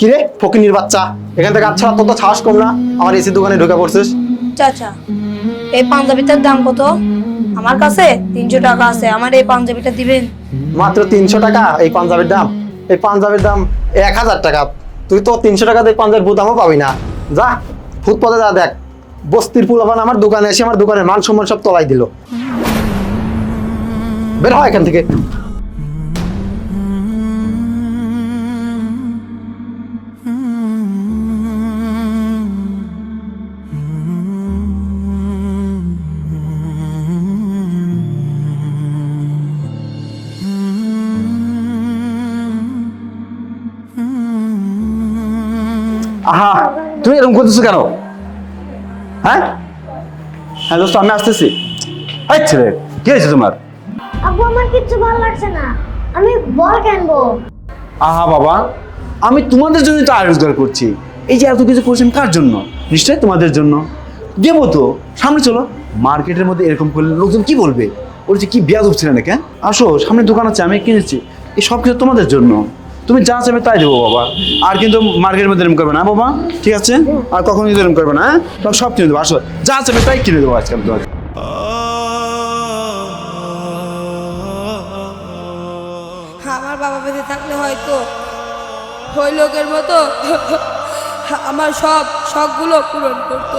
কিরে ফকিনির বাচ্চা, এখান থেকে আচ্ছা তোর তো সাহস কম না, আমার এসি দোকানে ঢুকে পড়ছিস। চাচা, এই পাঞ্জাবিটার দাম কত? আমার কাছে 300 টাকা আছে, আমার এই পাঞ্জাবিটা দিবেন? মাত্র 300 টাকা এই পাঞ্জাবির দাম? এই পাঞ্জাবির দাম 1000 টাকা। তুই তো 300 টাকা দিয়ে পাঞ্জাবির বুতামও পাবি না। যা ফুটপাতে যা দেখ, বস্তির পোলাপান আমার দোকানে এসে আমার দোকানের মান সম্মান সব তলাই দিল। বের হয় এখান থেকে। আহা, তুমি এরকম করতেছো কেন? হ্যাঁ হ্যাঁ দোস্ত, আমি আসতেছি। আচ্ছা রে, কি হয়েছে তোমার? আব্বু আমার কিচ্ছু ভালো লাগছে না, আমি বল কিনবো। আহা বাবা, আমি তোমাদের জন্য তো আয় রোজগার করছি। এই যে এত কিছু করছেন কার জন্য? নিশ্চয়ই তোমাদের জন্য। দেবো তো, সামনে চলো। মার্কেটের মধ্যে এরকম করলে লোকজন কি বলবে? ওর যে কি বেয়াদব ছিল নাকি? আসো, সামনে দোকান আছে, আমি কিনেছি। এই সব কিছু তোমাদের জন্য। তুমি যা চাইবে তাই দেবো বাবা। আর কিন্তু মার্কেটের মধ্যে এরকম করবে না বাবা, ঠিক আছে? আর কখনো কিন্তু এরকম করবে না, হ্যাঁ? তোমাকে সব কিনে দেবো, আসো। যা চাইবে তাই কিনে দেবো আজকে আমি তোমাকে। আমার বাবা বেঁচে থাকলে হয়তো ওই লোকের মতো আমার সব শখগুলো পূরণ করতো।